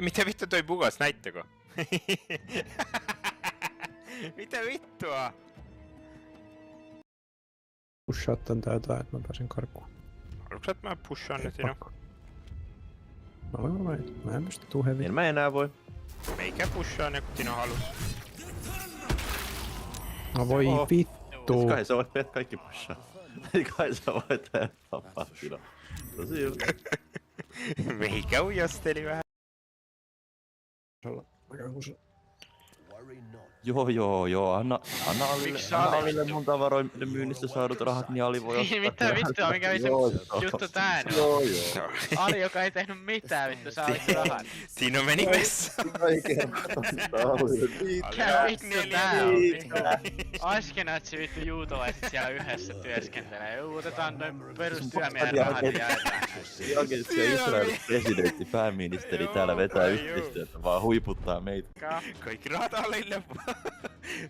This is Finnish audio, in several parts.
Mitä vittu toi bugas, näitteko? Mitä vittua? Pushaa tän jotain, että mä pääsen karkuun. Haluatko että mä pushaan nyt sinua? Mä en pysty tuu heviin. En mä enää voi. Meikä pushaa ne, kun Tino halus. No voi vittu. Kai sä voit meidät kaikki pushaa. Kai sä voit tehdä tappaa Tino. Tosi hyvä. Meikä ujosteli vähän. Joo. Anna Alille mun tavaroille myynnistä saadut rahat, niin Ali voi ostaa. Mitä vittua, mikä vittu juttu tää nyt? Joo. Ali, joka ei tehnyt mitään vittu, saa vittu rahat. Tino meni vessaan. Mikä vittu tää on vittu? Askenatsi vittu juutolaiset siellä yhdessä työskentelee. Otetaan noin perustyömiehen rahat ja jaetaan. Oikeesti se Israelin presidentti, pääministeri täällä vetää yhteistyötä, vaan huiputtaa meitä. Kaikki rahat Alille.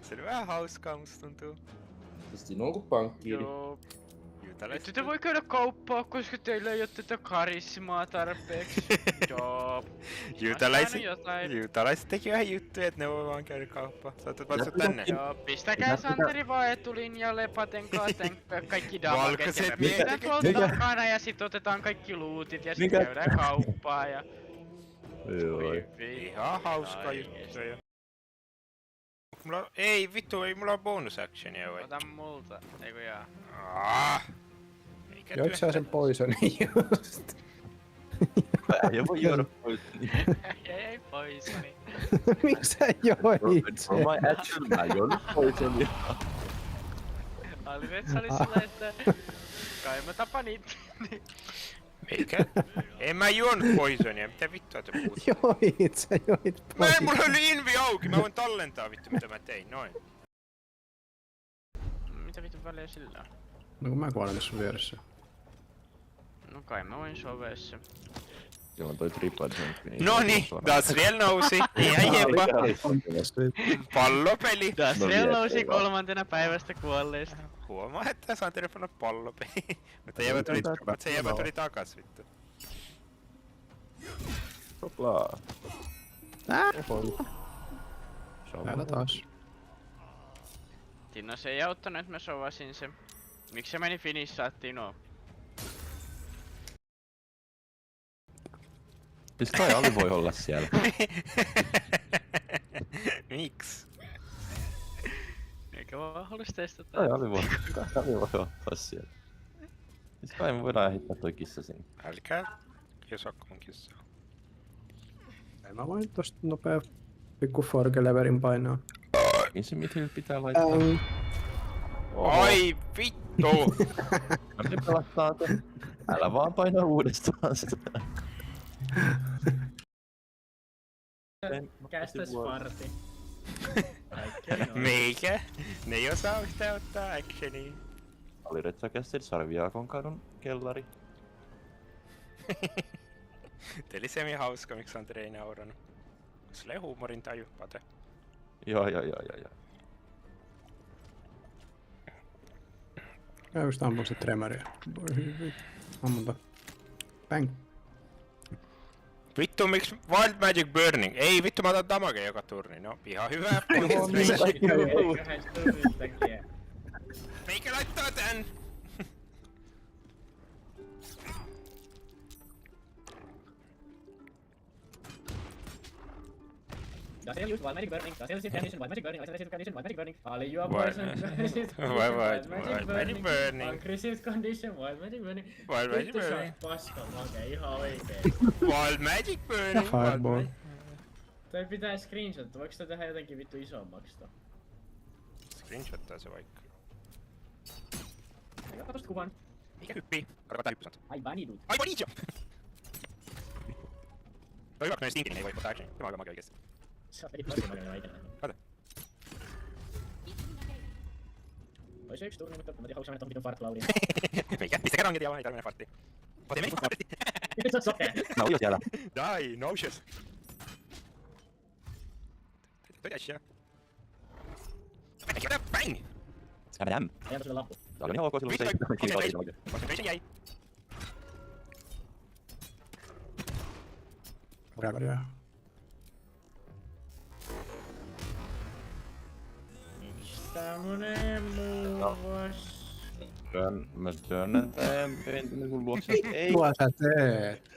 Se on vähän hauskaa, musta tuntuu. Siinä on kuin pankkiiri. Joo. Nyt te voi käydä kauppaa, koska teillä ei oo tätä karismaa tarpeeksi. Joo. Juutalaiset teki vähän juttuja, et ne voi vaan käydä kauppaa. Saatat valsua tänne. Joo, pistäkää Santeri vaan etulinjalle, patenkaa kaikki damaget ja me pidetään tuolla takana ja sit otetaan kaikki lootit ja sit käydään kauppaa ja... Ihan hauskaa juttuja. Ei vittu, ei mulla oo bonus actionia vai? Ota multa, eiku jaa. Joit sä sen poisonin just? Ei voi juoda poisonia. Ei poisoni. Miks sä joit sen? Mä juonut poisonia. Alivets oli silleen, että... Kai mä tapan itteni. Mikä? En mä juonut poisonia, mitä vittua te puhutte? Joit poisonia. Mulla oli invi auki, mä voin tallentaa vittu mitä mä tein, noin. Mitä vittu väliä sillä on? No kun mä kuolen sun vieressä. No kai mä voin sovessa. Joo, toi tripad jumppi. Noni, taas vielä nousi. Ihan jepa. Pallopeli. Taas vielä nousi 3. päivästä kuolleista. Huomaa, että Santeri panna pallopeli. Mutta se jäbä tuli takas vittu. Hoplaa. Täällä taas. Tino se ei auttanut, että mä sovasin se. Miksi se meni finissaa Tino? Siis kai Ali voi olla siellä. Miks? Eikä vaan halus testata. Kai Ali voi olla siellä. Siis kai me voidaan heittää toi kissa sinne. Älkää kiusakko mun kissaa. Mä voin tosta nopea pikku forkeleverin painaa. Niin se miten pitää laittaa. Ai vittu! Se pelastaa te. Älä vaan paina uudestaan sitä. Kästäs parti. Meikä? Ne ei osaa yhtään ottaa actionia. Ali Retsa kästel Sarviakon kadun kellari. Te oli semi hauska, miksi Santeri ei naurannut. Silleen huumorin taju, Pate. Joo. Mä just ammun sit tremeria. Ammunta. Bang. Vittu, miksi Wild Magic Burning? Ei vittu, mä otan damage joka turni. No, ihan hyvä. Meikä laittaa tän! Das use Wild Magic Burning. Das use Condition Wild Magic Burning. Isolation Condition Wild Magic Burning. Ali you are poison. Wild Magic Burning. Aggressive Condition Wild Magic Burning. Wild Magic Burning. Paska make ihan oikein. Wild Magic Burning. Fireball. Toi pitää screenshot. Voiko sitä tehdä jotenkin vittu isommaksi to? Screenshottaa se vaikka. Ota tosta kuvan. Mikä hyppii? Karkoittaa hyppysant. Ai vanidut. Ai vanidjo! Toi hyvä, kun noin stinkin ei voi ottaa actionia. Tämä on aika makea oikeesti. Se on peli paska makea oikein. Kato. Ois se yksi turni, mutta mä tiedän haluatko mennä tohon vitun fartlaudiin. Mikä? Pistäkää rangetia vaan, ei tarvitse mennä farttiin. Pate meni farttiin. Se on sokea. Mä oon jo siellä. Die, nauseous. Toi äsja. Bang! Skabadam. Ajanko sulle lappu? Tää oli ihan ok silloin, kun se ei kiinni oikein. Concentration jäi. Reagoria. Tämmönen muuvas. Mä työnnän tän pentin sun luokse. Ei. Mitä sä teet?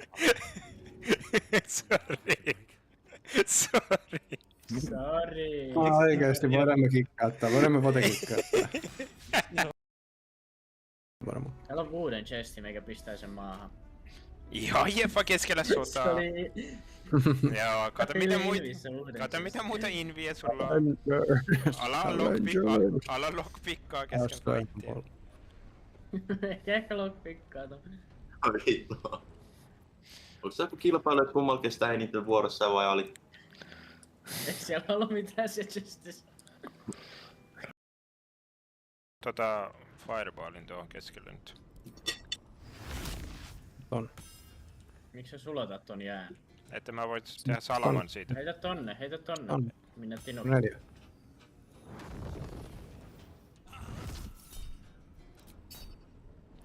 Sorry. Sorry. Sori. Oikeesti voidaan me kikkauttaa. Voidaan me vote kikkauttaa. Varmaan. Täällä on uuden chesti, meikä pistää sen maahan. Ihan jeffa keskellä Se sotaa. oli... Joo, kato mitä muita inviä sulla on. Ala lockpickaa kesken fightia. Ehkä lockpickaa ton. Vittu. Onko se joku kilpailu, että kummalla kestää eniten vuorossa vai oli? Eikö siellä ollut mitään se chestissä? Fireballin tuohon keskelle nyt. On. Miksi sä sulatat ton jään? Että mä voit tehdä salaman siitä. Heitä tonne. On. Minä Tino. 4.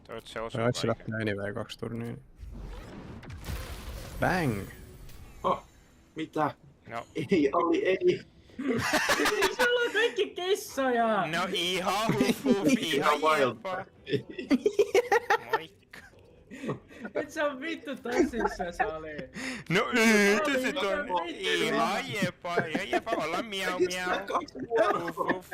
Toivottavasti se osuu Se etsi kaiken. lähtee anyway 2 turnia. Bang! Oh, mitä? No. Ei, oli ei. Siellä on kaikki kissoja! No ihan ihan jeppa. Moikka. Et sä on vittu tosissa, Sali. No yhtä sit on ihan jeppa, olla miau miau. Uff.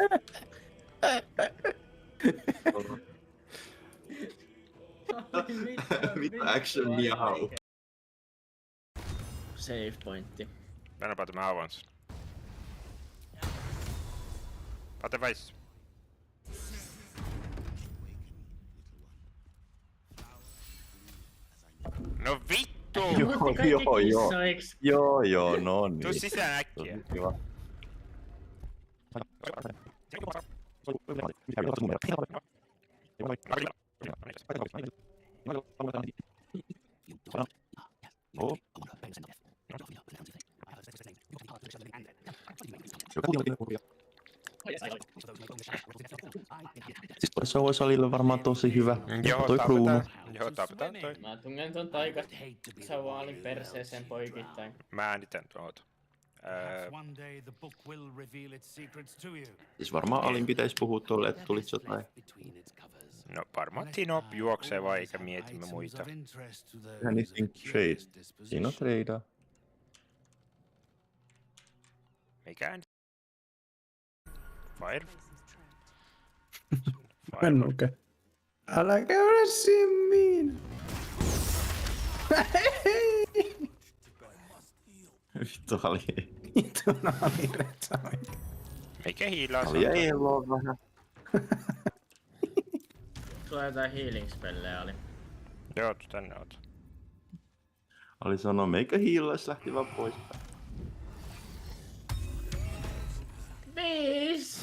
Mitä action miau? Save pointti. Vänä päätä mä avaan sen. Pate väis. No vittu! Joo, no niin. Tuu sisään äkkiä. Kiva. Siis toi Salille varmaan tosi hyvä. Toi kruunu. Joo, tapetaan toi. Mä tungen ton taikasauvalin perseeseen poikittain. Mä äänitän tuota. Siis varmaan Alin pitäis puhua tolle, että tulis jotain. No varmaan Tino juoksee vai eikä mietimme muita. Anything trade. Siinä on tradea. Mikään. Fire. Pennuke. Älä käydä simmiin! Vittu Ali. Vittu naali retsaami. Mikä hiilaa Ali ei eloa vähän. Sulla on jotain healing spellejä oli. Joo, tänne oot. Ali sanoo, meikä hiilais lähti vaan pois. 5!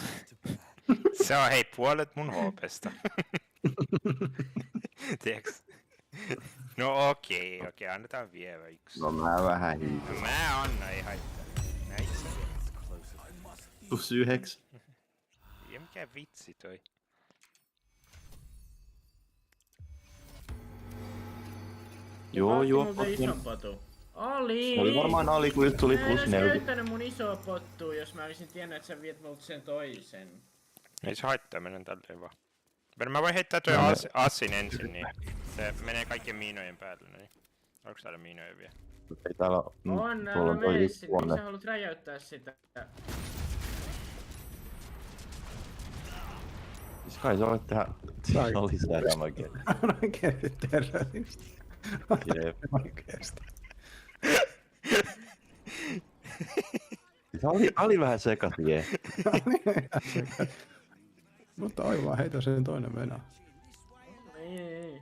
Se on hei puolet mun HP:sta. Tiiäks? No okei, annetaan vielä yksi. No mä vähän hiilin. No mä annan, ei haittaa. Näissä. +9. Ja mikä vitsi toi. Joo. Ison potu. Ali! Se oli varmaan Ali, kun just tuli Mä en edes +40. käyttänyt mun isoa pottua, jos mä olisin tiennyt, että sä viet multa sen toisen. Ei se haittaa, mennään tälleen vaan. Mä voin heittää toi assin ensin, niin se menee kaikkien miinojen päälle. Niin. Onko täällä miinoja vielä? Ei täällä On, tuolla älä on toi mene sit, miksi huone. sä haluat räjäyttää sitä? Siis kai sä voit tehdä lisää damagea. On oikeesti terroristi. Jep. Oikeesti. Siis Ali vähän sekatie. Mutta aivan heitä sen toinen venä. Niin.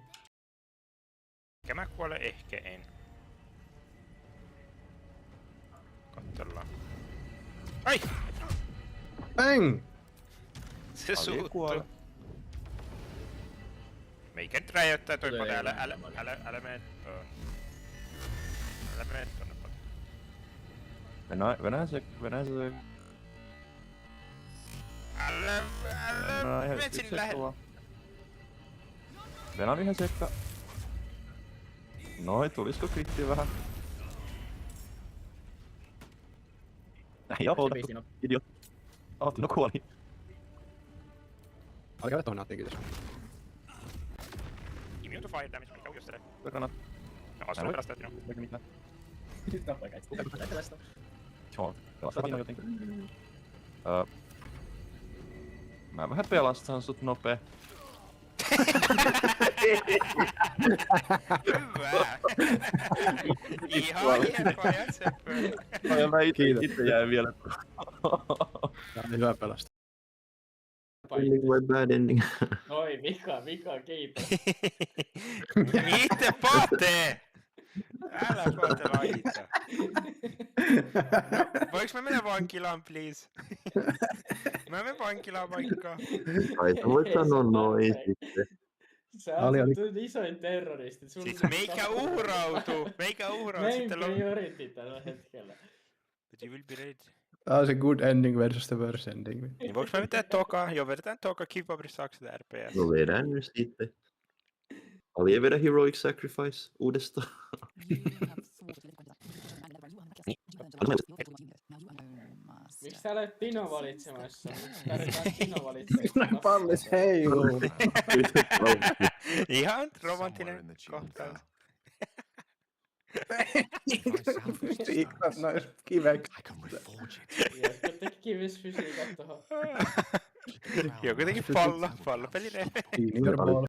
Ehkä mä kuolen, ehkä en. Kattellaan. Ai! Bang! Se Ali suuttuu. kuole. Meikä nyt räjäyttää toi Tulee pate, älä mene tuon. Älä mene tonne pate. Venäjä se... Älä mene sinne lähelle. Venä on ihan sekka. Noi, tulisko kritti vähän? Ei oo Tino. idiot. Tino kuoli. Oli käydä tohon naattiin, kiitos. Immune to fire damage, mikä on just Perkana. No, Asuna pelastaa Tino. Eikä mitään. Tappaa kaikki. Tällaista. Joo, pelastaa Tino jotenkin. Mä vähän pelastan sut nopee. Hyvä! Ihan hienoa jätsepöä. Ja mä itse jäin vielä. Tää oli hyvä pelastaa. Ending vai bad ending? Oi, vika, kiitos. Mitte Pate! Älä kohtella itse. Voinko mä mennä vankilaan, please? Mä menen vankilaan vaikka. Ai sä voit sanoa noin sitten. Sä oot isoin terroristi. Siis meikä uhrautuu sitten Main priority tällä hetkellä. But you will be ready. Tää on se good ending versus the worst ending. Niin voinko mä vetää toka? Joo, vedetään toka. Kivapri saako sitä RPS? No vedän nyt sitten. Ali ei vedä Heroic Sacrifice uudestaan. Miksi täällä ei Tino valitsemassa? Miksi tarvitaan Tino valitsemassa? Pallis heiluu. Ihan romanttinen kohtaus. Fysiikat nois kiveksi. Jotka teki kivisfysiikat tohon. Joo, kuitenkin pallopeli. Finger ball.